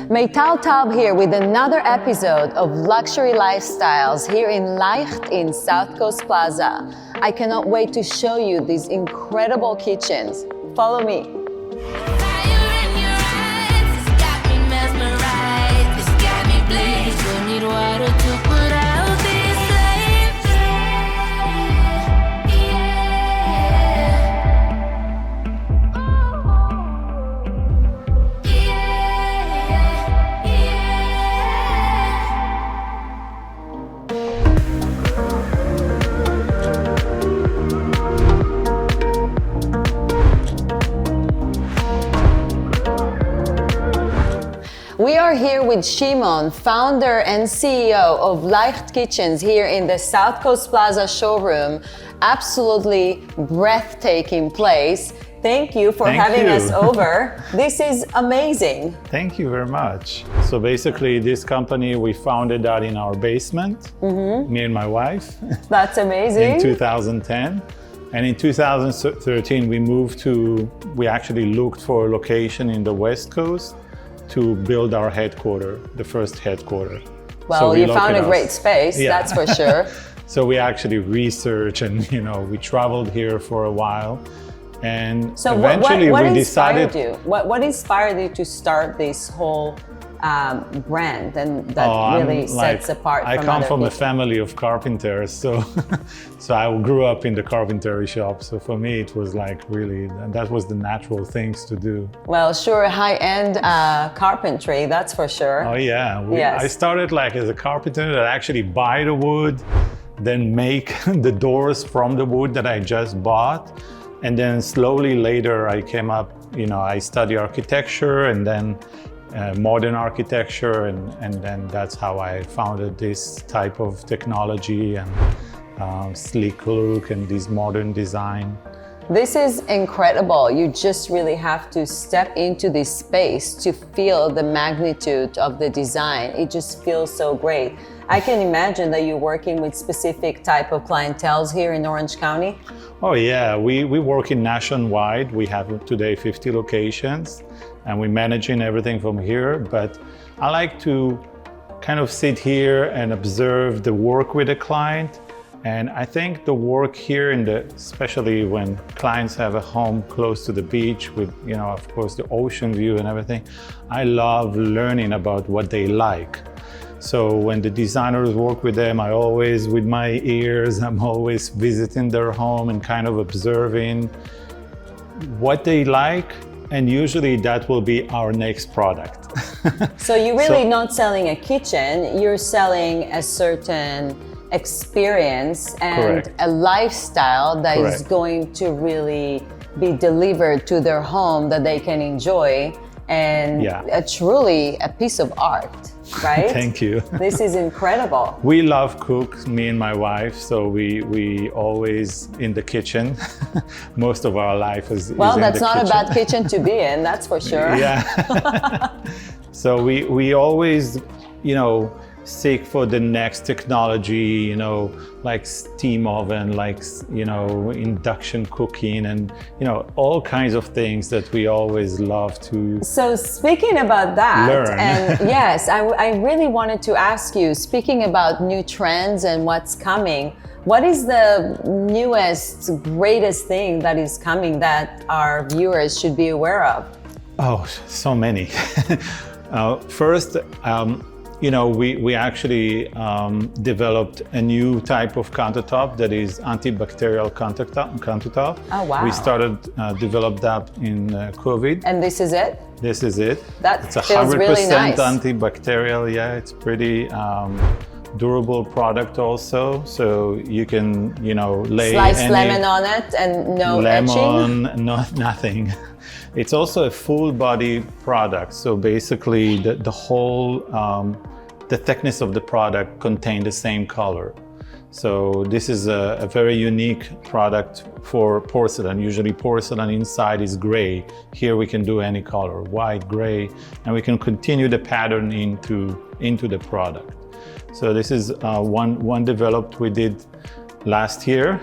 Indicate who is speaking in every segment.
Speaker 1: Meital Taub here with another episode of Luxury Lifestyles here in Leicht in South Coast Plaza. I cannot wait to show you these incredible kitchens. Follow me. We are here with Shimon, founder and CEO of Leicht Kitchens here in the South Coast Plaza showroom. Absolutely breathtaking place. Thank you for having us over. This is amazing.
Speaker 2: Thank you very much. So basically this company, we founded that in our basement, me and my wife.
Speaker 1: That's amazing.
Speaker 2: In 2010. And in 2013, we actually looked for a location in the West Coast to build our headquarters, the first headquarters.
Speaker 1: Well, so you found a great space, that's for sure.
Speaker 2: So we actually researched and, we traveled here for a while. And
Speaker 1: so
Speaker 2: eventually
Speaker 1: what
Speaker 2: we decided.
Speaker 1: What inspired you to start this whole brand and that really sets apart from
Speaker 2: I come from
Speaker 1: people?
Speaker 2: a family of carpenters, so I grew up in the carpentry shop. So for me, it was like really, that was the natural things to do.
Speaker 1: Well, sure, high-end carpentry, that's for sure.
Speaker 2: Oh yeah,
Speaker 1: Yes.
Speaker 2: I started like as a carpenter that actually buy the wood, then make the doors from the wood that I just bought. And then slowly later I came up, I studied architecture and then modern architecture, and then that's how I founded this type of technology and sleek look and this modern design.
Speaker 1: This is incredible. You just really have to step into this space to feel the magnitude of the design. It just feels so great. I can imagine that you're working with specific type of clientele here in Orange County.
Speaker 2: Oh yeah, we work in nationwide. We have today 50 locations and we're managing everything from here. But I like to kind of sit here and observe the work with the client. And I think the work here especially when clients have a home close to the beach with, of course, the ocean view and everything, I love learning about what they like. So when the designers work with them, with my ears, I'm always visiting their home and kind of observing what they like. And usually that will be our next product.
Speaker 1: So you're really not selling a kitchen, you're selling a certain experience and
Speaker 2: Correct.
Speaker 1: A lifestyle that
Speaker 2: Correct.
Speaker 1: is going to really be delivered to their home that they can enjoy, and truly a piece of art, right?
Speaker 2: Thank you.
Speaker 1: This is incredible.
Speaker 2: We love cook, me and my wife, so we always in the kitchen. Most of our life is in the kitchen. Well,
Speaker 1: that's not a bad kitchen to be in, that's for sure.
Speaker 2: Yeah. So we always, seek for the next technology, like steam oven, like, induction cooking and, all kinds of things that we always love to
Speaker 1: So speaking about that,
Speaker 2: learn.
Speaker 1: And yes, I really wanted to ask you, speaking about new trends and what's coming, what is the newest, greatest thing that is coming that our viewers should be aware of?
Speaker 2: Oh, so many. First, we actually developed a new type of countertop that is antibacterial countertop.
Speaker 1: Oh, wow.
Speaker 2: We started develop that in COVID.
Speaker 1: And this is it?
Speaker 2: This is it.
Speaker 1: That
Speaker 2: it's
Speaker 1: feels really nice.
Speaker 2: 100% antibacterial. Yeah, it's pretty durable product also. So you can, lay
Speaker 1: slice lemon on it and no etching?
Speaker 2: Nothing. It's also a full body product. So basically the whole, the thickness of the product contains the same color. So this is a very unique product for porcelain. Usually porcelain inside is gray. Here we can do any color, white, gray, and we can continue the pattern into the product. So this is one developed. We did last year.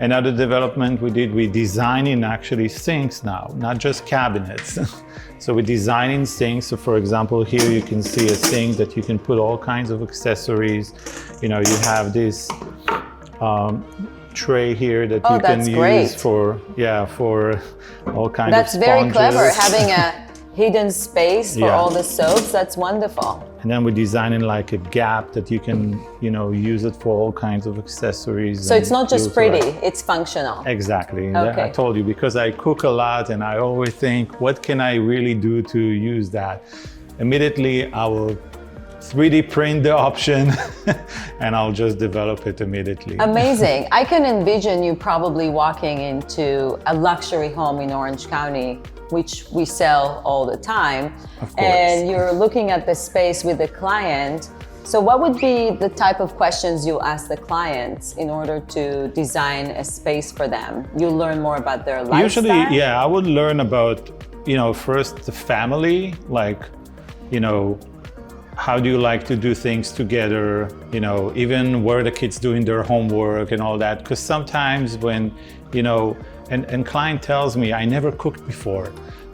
Speaker 2: Another development we did, we're designing actually sinks now, not just cabinets. So we're designing sinks. So for example, here you can see a sink that you can put all kinds of accessories. You know, you have this tray here that you can use for all kinds of sponges.
Speaker 1: That's very clever, having a hidden space for all the soaps. That's wonderful.
Speaker 2: And then we're designing like a gap that you can, you know, use it for all kinds of accessories.
Speaker 1: So it's not just pretty, it's functional.
Speaker 2: Exactly.
Speaker 1: Okay.
Speaker 2: I told you, because I cook a lot and I always think, what can I really do to use that? Immediately, I will 3D print the option and I'll just develop it immediately.
Speaker 1: Amazing. I can envision you probably walking into a luxury home in Orange County, which we sell all the time.
Speaker 2: Of course.
Speaker 1: And you're looking at the space with the client. So what would be the type of questions you ask the clients in order to design a space for them? You learn more about their lifestyle?
Speaker 2: Usually, yeah, I would learn about, you know, first the family, like, you know, how do you like to do things together? You know, even where the kids doing their homework and all that. Because sometimes when, you know, and client tells me, I never cooked before,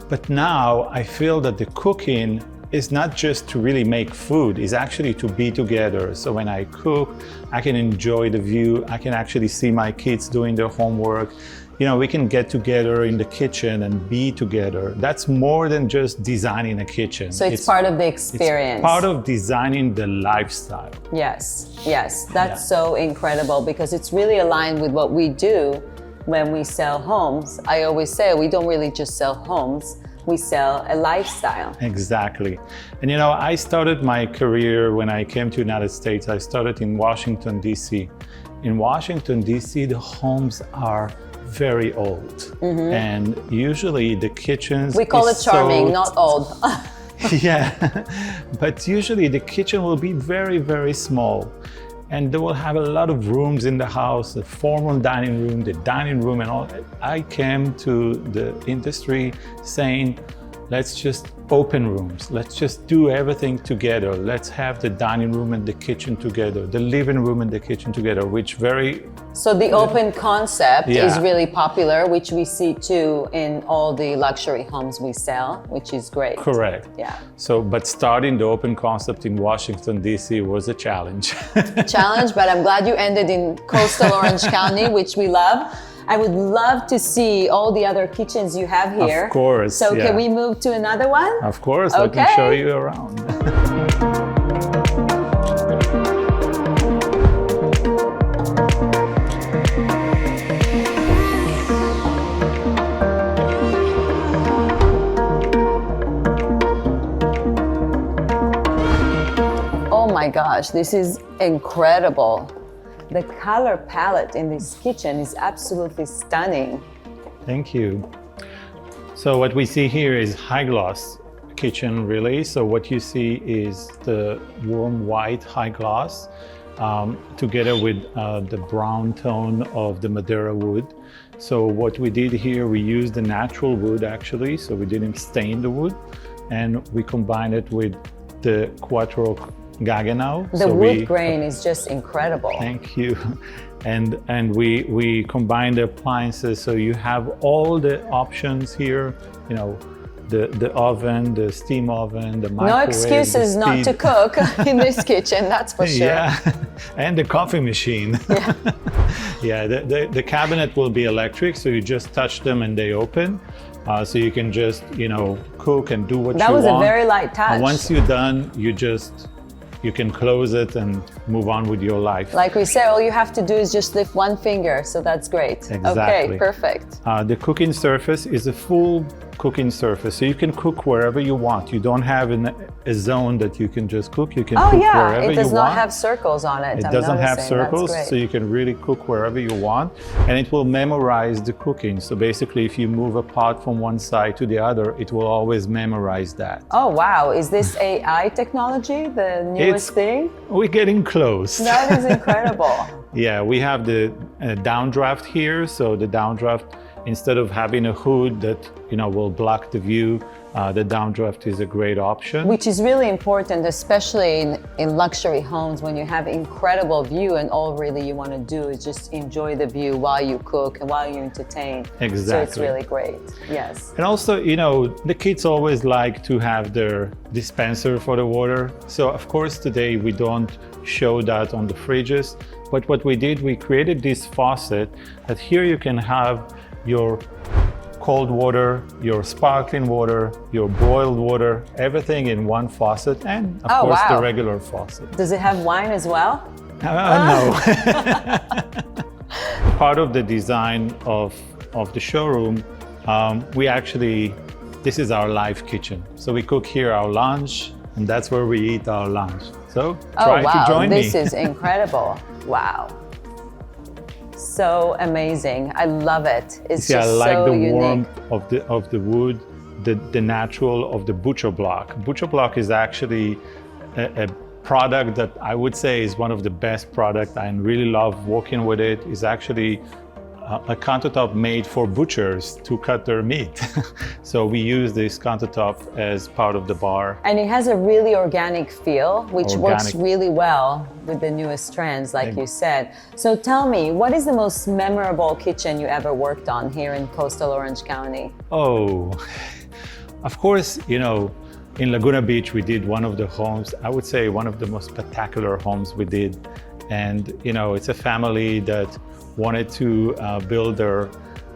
Speaker 2: but now I feel that the cooking is not just to really make food, it's actually to be together. So when I cook, I can enjoy the view, I can actually see my kids doing their homework. You know, we can get together in the kitchen and be together. That's more than just designing a kitchen.
Speaker 1: So it's part of the experience.
Speaker 2: It's part of designing the lifestyle.
Speaker 1: Yes, yes, that's so incredible, because it's really aligned with what we do when we sell homes. I always say we don't really just sell homes, we sell a lifestyle.
Speaker 2: Exactly. And you know, I started my career when I came to the United States. I started in Washington, D.C. In Washington, D.C., the homes are very old. And usually the kitchens...
Speaker 1: We call it charming, not old.
Speaker 2: Yeah, but usually the kitchen will be very, very small. And they will have a lot of rooms in the house, the formal dining room, the dining room and all. I came to the industry saying, let's just open rooms. Let's just do everything together. Let's have the dining room and the kitchen together, the living room and the kitchen together, which very...
Speaker 1: So the open concept is really popular, which we see too in all the luxury homes we sell, which is great.
Speaker 2: Correct.
Speaker 1: Yeah.
Speaker 2: So, but starting the open concept in Washington, D.C. was a challenge.
Speaker 1: Challenge, but I'm glad you ended in coastal Orange County, which we love. I would love to see all the other kitchens you have here.
Speaker 2: Of course.
Speaker 1: So can we move to another one?
Speaker 2: Of course, let me show you around.
Speaker 1: Oh my gosh, this is incredible. The color palette in this kitchen is absolutely stunning.
Speaker 2: Thank you. So what we see here is high gloss kitchen, really. So what you see is the warm white high gloss together with the brown tone of the Madeira wood. So what we did here, we used the natural wood actually, so we didn't stain the wood, and we combined it with the Quattro Gaggenau.
Speaker 1: The wood grain is just incredible.
Speaker 2: Thank you. And we combine the appliances, so you have all the options here, you know, the oven, the steam oven, the microwave.
Speaker 1: No excuses not to cook in this kitchen, that's for sure.
Speaker 2: Yeah, and the coffee machine.
Speaker 1: Yeah.
Speaker 2: Yeah, the cabinet will be electric, so you just touch them and they open. So you can just, you know, cook and do what you want.
Speaker 1: That was a very light touch.
Speaker 2: And once you're done, you can close it and move on with your life.
Speaker 1: Like we say, all you have to do is just lift one finger, so that's great.
Speaker 2: Exactly.
Speaker 1: Okay, perfect.
Speaker 2: The cooking surface is a full cooking surface, so you can cook wherever you want. You don't have a zone that you can just cook. You can cook wherever you want.
Speaker 1: It does not have circles on it.
Speaker 2: It doesn't have circles, so you can really cook wherever you want, and it will memorize the cooking. So basically, if you move a pot from one side to the other, it will always memorize that.
Speaker 1: Oh wow, is this AI technology, the newest thing?
Speaker 2: We're getting close.
Speaker 1: That is incredible.
Speaker 2: Yeah, we have the downdraft here. So the downdraft, instead of having a hood that, you know, will block the view, the downdraft is a great option.
Speaker 1: Which is really important, especially in luxury homes when you have incredible view and all really you want to do is just enjoy the view while you cook and while you entertain.
Speaker 2: Exactly.
Speaker 1: So it's really great, yes.
Speaker 2: And also, you know, the kids always like to have their dispenser for the water. So of course today we don't show that on the fridges, but what we did, we created this faucet that here you can have your cold water, your sparkling water, your boiled water, everything in one faucet, and of course the regular faucet.
Speaker 1: Does it have wine as well?
Speaker 2: No. Part of the design of the showroom, this is our live kitchen. So we cook here our lunch, and that's where we eat our lunch. So try to join me.
Speaker 1: This is incredible. Wow. So amazing. I love it. It's just
Speaker 2: I like
Speaker 1: so
Speaker 2: the
Speaker 1: unique.
Speaker 2: warmth of the wood, the natural of the butcher block. Butcher block is actually a product that I would say is one of the best products. I really love working with it. It's actually a countertop made for butchers to cut their meat. So we use this countertop as part of the bar.
Speaker 1: And it has a really organic feel, which works really well with the newest trends, like you said. So tell me, what is the most memorable kitchen you ever worked on here in coastal Orange County?
Speaker 2: Oh, of course, you know, in Laguna Beach, we did one of the homes, I would say one of the most spectacular homes we did. And, you know, it's a family that wanted to build their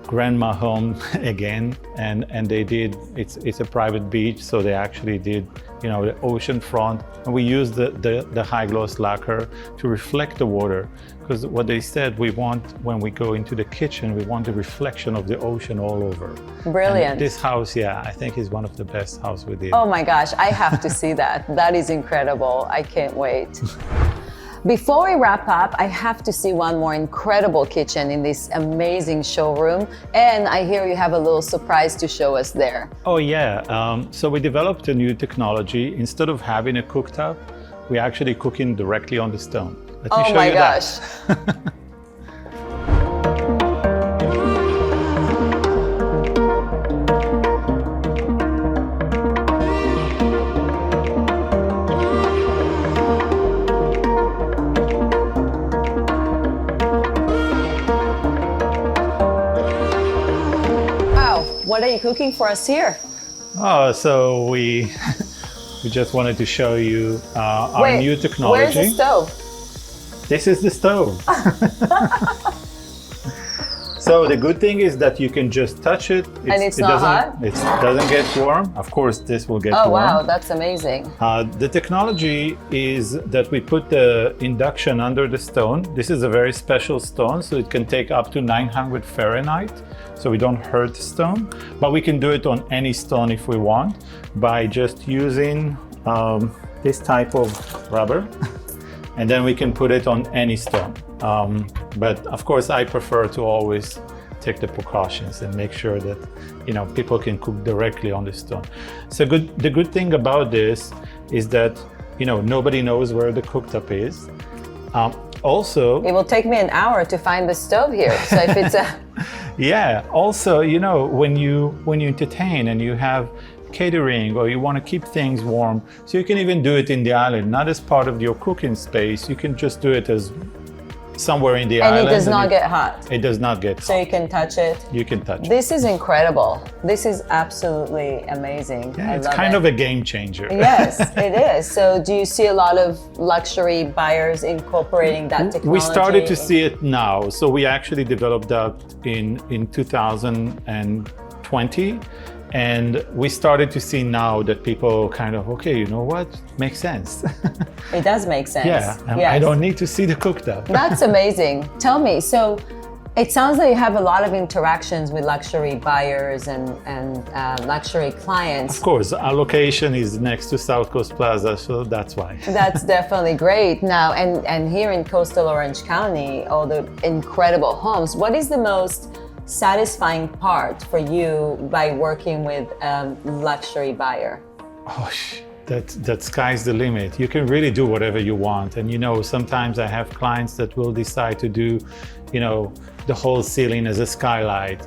Speaker 2: grandma home again, and they did. It's a private beach, so they actually did, you know, the ocean front, and we used the high gloss lacquer to reflect the water, because what they said, we want, when we go into the kitchen, we want the reflection of the ocean all over.
Speaker 1: Brilliant.
Speaker 2: And this house, yeah, I think is one of the best house we did.
Speaker 1: Oh my gosh, I have to see that. That is incredible. I can't wait. Before we wrap up, I have to see one more incredible kitchen in this amazing showroom. And I hear you have a little surprise to show us there.
Speaker 2: Oh yeah, so we developed a new technology. Instead of having a cooktop, we're actually cooking directly on the stone. Let me show you
Speaker 1: gosh.
Speaker 2: that.
Speaker 1: What are you cooking for us here?
Speaker 2: Oh, so we just wanted to show you our new technology.
Speaker 1: Where's the stove?
Speaker 2: This is the stove. So the good thing is that you can just touch it.
Speaker 1: And it's not hot?
Speaker 2: It doesn't get warm. Of course, this will get warm.
Speaker 1: Oh wow, that's amazing.
Speaker 2: The technology is that we put the induction under the stone. This is a very special stone, so it can take up to 900 Fahrenheit. So we don't hurt the stone, but we can do it on any stone if we want by just using this type of rubber, and then we can put it on any stone. But of course, I prefer to always take the precautions and make sure that, you know, people can cook directly on the stone. So the good thing about this is that, you know, nobody knows where the cooktop is. Also,
Speaker 1: it will take me an hour to find the stove here. So if it's a
Speaker 2: yeah. Also, you know, when you entertain and you have catering or you want to keep things warm, so you can even do it in the island, not as part of your cooking space. You can just do it as somewhere in the island.
Speaker 1: And it does not get hot.
Speaker 2: It does not get hot.
Speaker 1: So you can touch it.
Speaker 2: You can touch it.
Speaker 1: This is incredible. This is absolutely amazing.
Speaker 2: Yeah,
Speaker 1: I
Speaker 2: it's
Speaker 1: love
Speaker 2: kind
Speaker 1: it.
Speaker 2: of a game changer.
Speaker 1: Yes, it is. So do you see a lot of luxury buyers incorporating that technology?
Speaker 2: We started to see it now. So we actually developed that in 2020. And we started to see now that people kind of, okay, you know what, makes sense.
Speaker 1: It does make sense.
Speaker 2: Yeah,
Speaker 1: yes.
Speaker 2: I don't need to see the cooktop.
Speaker 1: That's amazing. Tell me, so it sounds like you have a lot of interactions with luxury buyers and luxury clients.
Speaker 2: Of course, our location is next to South Coast Plaza, so that's why.
Speaker 1: That's definitely great. Now, and here in coastal Orange County, all the incredible homes, what is the most satisfying part for you by working with a luxury buyer?
Speaker 2: Oh, that sky's the limit. You can really do whatever you want. And you know, sometimes I have clients that will decide to do, you know, the whole ceiling as a skylight.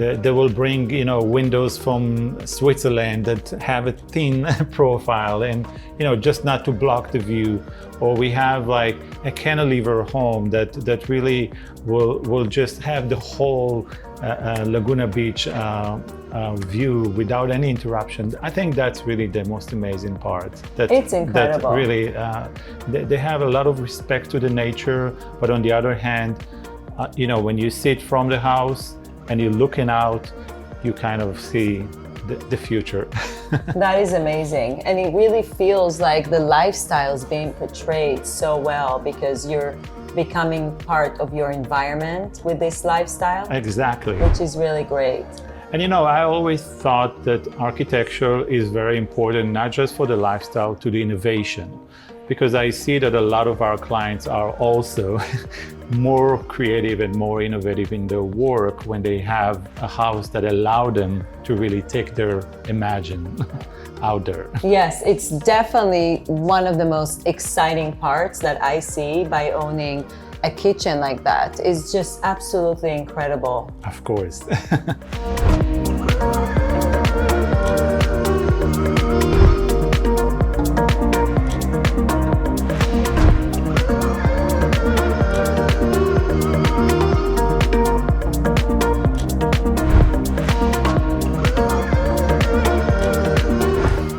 Speaker 2: They will bring, windows from Switzerland that have a thin profile and, just not to block the view. Or we have like a cantilever home that really will just have the whole Laguna Beach view without any interruption. I think that's really the most amazing part.
Speaker 1: It's incredible.
Speaker 2: That really, they have a lot of respect to the nature, but on the other hand, when you sit from the house and you're looking out, you kind of see the future.
Speaker 1: That is amazing. And it really feels like the lifestyle is being portrayed so well because you're becoming part of your environment with this lifestyle.
Speaker 2: Exactly.
Speaker 1: Which is really great.
Speaker 2: And I always thought that architecture is very important, not just for the lifestyle, to the innovation. Because I see that a lot of our clients are also more creative and more innovative in their work when they have a house that allows them to really take their imagine out there.
Speaker 1: Yes, it's definitely one of the most exciting parts that I see by owning a kitchen like that. It's just absolutely incredible.
Speaker 2: Of course.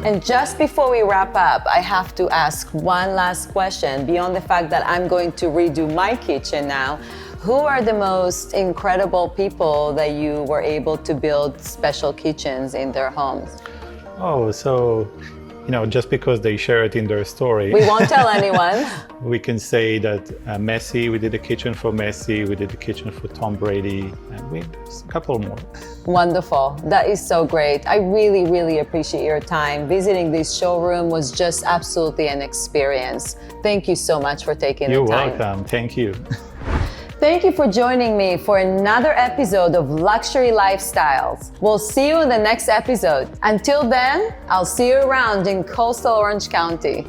Speaker 1: And just before we wrap up, I have to ask one last question. Beyond the fact that I'm going to redo my kitchen now, who are the most incredible people that you were able to build special kitchens in their homes?
Speaker 2: Oh, so, just because they share it in their story.
Speaker 1: We won't tell anyone.
Speaker 2: We can say that Messi, we did a kitchen for Messi, we did a kitchen for Tom Brady, and a couple more.
Speaker 1: Wonderful. That is so great. I really, really appreciate your time. Visiting this showroom was just absolutely an experience. Thank you so much for taking the time.
Speaker 2: You're welcome. Thank you.
Speaker 1: Thank you for joining me for another episode of Luxury Lifestyles. We'll see you in the next episode. Until then, I'll see you around in coastal Orange County.